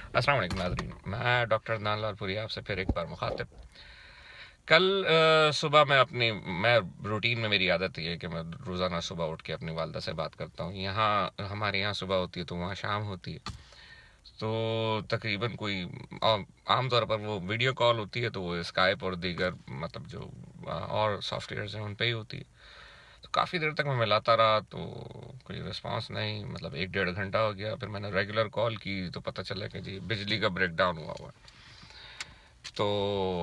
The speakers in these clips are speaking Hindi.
अस्सलाम वालेकुम नाज़रीन, मैं डॉक्टर अदनान लालपुरी आपसे फिर एक बार मुखातिब। कल सुबह मैं रूटीन में मेरी आदत ये है कि मैं रोज़ाना सुबह उठ के अपनी वालदा से बात करता हूँ। यहाँ हमारे यहाँ सुबह होती है तो वहाँ शाम होती है। तो तकरीबन कोई आम तौर पर वो वीडियो कॉल होती है तो वो स्काइप और दीगर मतलब जो और सॉफ्टवेयर्स हैं उन पे ही होती है। तो काफ़ी देर तक मैं मिलाता रहा तो कोई रिस्पांस नहीं, मतलब एक डेढ़ घंटा हो गया। फिर मैंने रेगुलर कॉल की तो पता चला कि जी बिजली का ब्रेकडाउन हुआ हुआ है। तो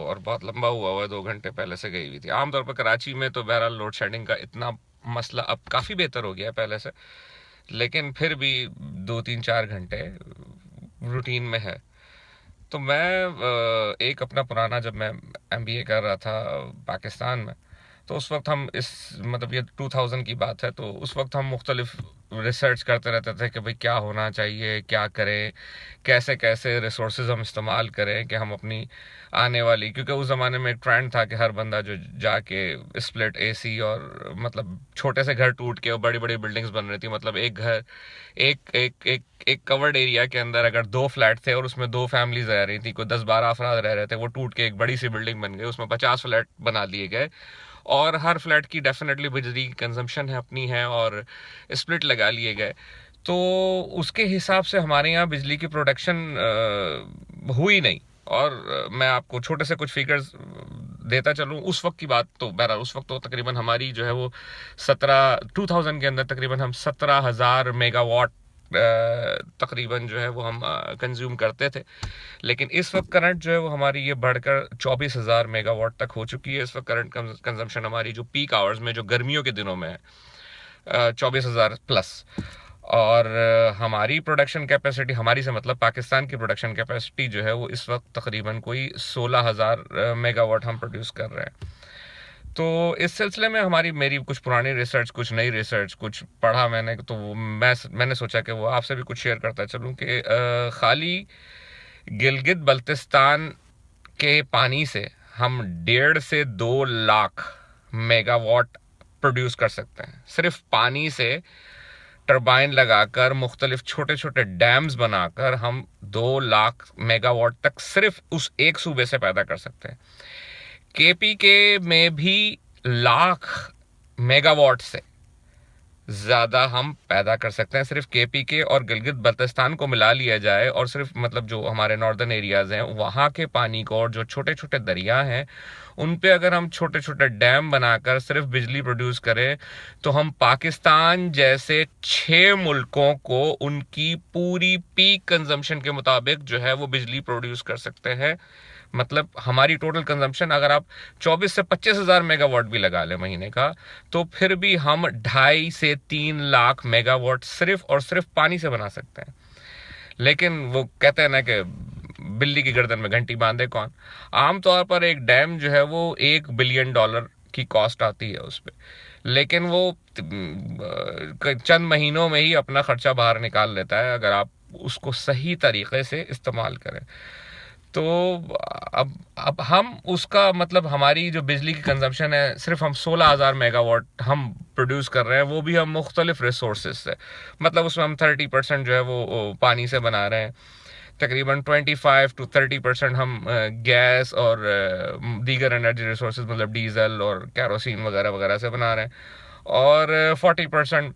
और बहुत लंबा हुआ है, 2 घंटे पहले से गई हुई थी। आमतौर पर कराची में तो बहरहाल लोड शेडिंग का इतना मसला अब काफ़ी बेहतर हो गया है पहले से, लेकिन फिर भी 2 3 4 घंटे रूटीन में है। तो मैं एक अपना पुराना, जब मैं एमबीए कर रहा था पाकिस्तान में, तो उस वक्त हम इस मतलब ये 2000 की बात है, तो उस वक्त हम मुख्तलिफ रिसर्च करते रहते थे कि भाई क्या होना चाहिए, क्या करें, कैसे कैसे रिसोर्सेज हम इस्तेमाल करें कि हम अपनी आने वाली, क्योंकि उस ज़माने में एक ट्रेंड था कि हर बंदा जो जाके स्प्लिट एसी और मतलब छोटे से घर टूट के और बड़ी बड़ी बिल्डिंग्स बन रही थी। मतलब एक घर, एक एक एक एक कवर्ड एरिया के अंदर अगर 2 फ्लैट थे और उसमें 2 फैमिलीज रह रही थी, कोई 10 12 अफराद रह रहे थे, वो टूट के एक बड़ी सी बिल्डिंग बन गई, उसमें 50 फ्लैट बना लिए गए। और हर फ्लैट की डेफिनेटली बिजली की कंजम्पशन है अपनी है, और स्प्लिट लगा लिए गए। तो उसके हिसाब से हमारे यहाँ बिजली की प्रोडक्शन हुई नहीं। और मैं आपको छोटे से कुछ फिगर्स देता चलूँ। उस वक्त की बात, तो बहरहाल उस वक्त तो तकरीबन हमारी जो है वो 2000 के अंदर तकरीबन हम 17,000 मेगावाट तकरीबन जो है वो हम कंज्यूम करते थे। लेकिन इस वक्त करंट जो है वो हमारी ये बढ़कर 24,000 मेगावाट तक हो चुकी है। इस वक्त करंट कंजम्पशन हमारी जो पीक आवर्स में, जो गर्मियों के दिनों में है, 24,000 प्लस। और हमारी प्रोडक्शन कैपेसिटी, हमारी से मतलब पाकिस्तान की प्रोडक्शन कैपेसिटी जो है वो इस वक्त तकरीबन कोई 16,000 मेगावाट हम प्रोड्यूस कर रहे हैं। तो इस सिलसिले में हमारी मेरी कुछ पुरानी रिसर्च, कुछ नई रिसर्च, कुछ पढ़ा मैंने, तो मैंने सोचा कि वो आपसे भी कुछ शेयर करता चलूँ कि खाली गिलगित बल्तिस्तान के पानी से हम 1.5 से 2 लाख मेगावाट प्रोड्यूस कर सकते हैं। सिर्फ पानी से टरबाइन लगाकर, मुख्तलिफ छोटे छोटे डैम्स बनाकर हम 2 लाख मेगावाट तक सिर्फ उस एक सूबे से पैदा कर सकते हैं। केपी के में भी लाख मेगावाट से ज़्यादा हम पैदा कर सकते हैं। सिर्फ केपी के और गिलगित बल्तिस्तान को मिला लिया जाए और सिर्फ मतलब जो हमारे नॉर्दर्न एरियाज़ हैं वहाँ के पानी को, और जो छोटे छोटे दरिया हैं उन पे अगर हम छोटे छोटे डैम बनाकर सिर्फ बिजली प्रोड्यूस करें, तो हम पाकिस्तान जैसे 6 मुल्कों को उनकी पूरी पीक कंजम्पशन के मुताबिक जो है वो बिजली प्रोड्यूस कर सकते हैं। मतलब हमारी टोटल कंजम्पशन अगर आप 24 से 25 हज़ार मेगावाट भी लगा लें महीने का, तो फिर भी हम 2.5 से 3 लाख मेगावाट सिर्फ और सिर्फ पानी से बना सकते हैं। लेकिन वो कहते हैं ना कि बिल्ली की गर्दन में घंटी बांधे कौन। आमतौर पर एक डैम जो है वो $1 बिलियन की कॉस्ट आती है उस पर, लेकिन वो चंद महीनों में ही अपना खर्चा बाहर निकाल लेता है अगर आप उसको सही तरीके से इस्तेमाल करें। तो अब हम उसका मतलब हमारी जो बिजली की कंजम्पशन है, सिर्फ हम 16,000 मेगावाट हम प्रोड्यूस कर रहे हैं, वो भी हम मुख्तलिफ रिसोर्सेज से। मतलब उसमें हम 30% जो है वो पानी से बना रहे हैं, तकरीबन 25 to 30% हम गैस और दीगर एनर्जी रिसोर्सेज मतलब डीजल और कैरोसिन वगैरह वगैरह से बना रहे हैं, और 40%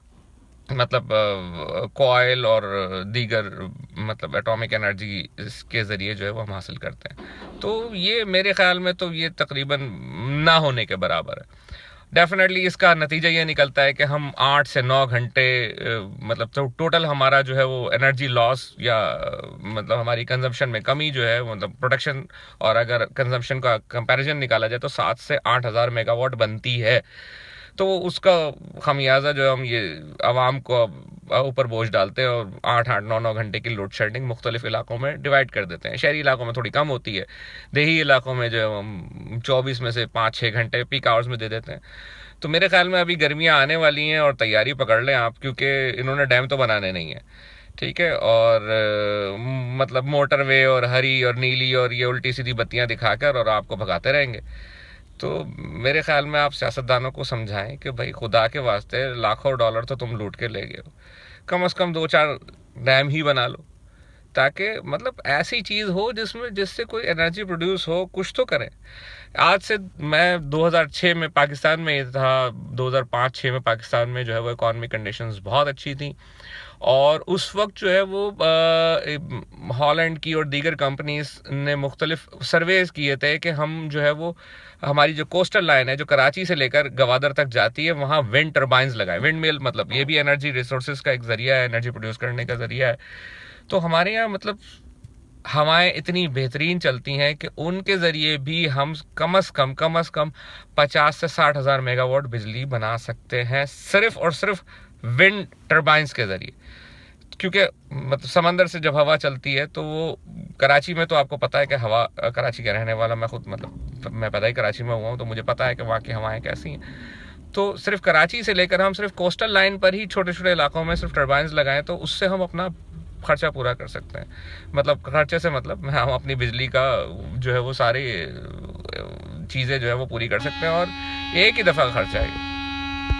मतलब कॉयल और दीगर मतलब एटॉमिक एनर्जी के ज़रिए जो है वो हम हासिल करते हैं। तो ये मेरे ख़्याल में तो ये तकरीबन ना होने के बराबर है। डेफिनेटली इसका नतीजा ये निकलता है कि हम 8 से 9 घंटे मतलब तो टोटल हमारा जो है वो एनर्जी लॉस या मतलब हमारी कंजम्पशन में कमी जो है, मतलब प्रोडक्शन और अगर कंजम्पशन का कंपैरिजन निकाला जाए तो 7 से 8 हज़ार मेगावाट बनती है। तो उसका खमियाजा जो हम ये आवाम को ऊपर बोझ डालते हैं और 8 8 9 9 घंटे की लोड शेडिंग मुख्तलिफ इलाकों में डिवाइड कर देते हैं। शहरी इलाकों में थोड़ी कम होती है, देही इलाकों में जो हम 24 में से 5 6 घंटे पीक आवर्स में दे देते हैं। तो मेरे ख्याल में अभी गर्मियाँ आने वाली हैं और तैयारी पकड़ लें आप, क्योंकि इन्होंने डैम तो बनाने नहीं है, ठीक है। और मतलब मोटरवे और हरी और नीली और ये उल्टी सीधी बत्तियां दिखाकर और आपको भगाते रहेंगे। तो मेरे ख्याल में आप सियासतदानों को समझाएं कि भाई खुदा के वास्ते लाखों डॉलर तो तुम लूट के ले गए हो, कम से कम 2 4 डैम ही बना लो, ताकि मतलब ऐसी चीज़ हो जिससे कोई एनर्जी प्रोड्यूस हो, कुछ तो करें। आज से मैं 2006 में पाकिस्तान में ही था, 2005-6 में पाकिस्तान में जो है वो इकॉनमिक कंडीशंस बहुत अच्छी थी, और उस वक्त जो है वो हॉलैंड की और दीगर कंपनीज ने मुख्तलिफ सर्वेज किए थे कि हम जो है वो हमारी जो कोस्टल लाइन है जो कराची से लेकर गवादर तक जाती है, वहाँ विंड टर्बाइंस लगाए। विंड मिल मतलब ये भी एनर्जी रिसोर्सेज का एक जरिया है, एनर्जी प्रोड्यूस करने का जरिया है। तो हमारे यहाँ मतलब हवाएं इतनी बेहतरीन चलती हैं कि उनके ज़रिए भी हम कम से कम 50 से 60 हज़ार मेगावाट बिजली बना सकते हैं, सिर्फ और सिर्फ विंड टर्बाइंस के ज़रिए। क्योंकि मतलब समंदर से जब हवा चलती है तो वो कराची में, तो आपको पता है कि हवा, कराची का रहने वाला मैं खुद, मतलब मैं पैदा ही कराची में हुआ हूँ, तो मुझे पता है कि वहाँ की हवाएं कैसी हैं। तो सिर्फ कराची से लेकर हम सिर्फ कोस्टल लाइन पर ही छोटे छोटे इलाकों में सिर्फ टर्बाइंस लगाएं तो उससे हम अपना खर्चा पूरा कर सकते हैं। मतलब खर्चे से मतलब हम अपनी बिजली का जो है वो सारी चीज़ें जो है वो पूरी कर सकते हैं, और एक ही दफ़ा का खर्चा है।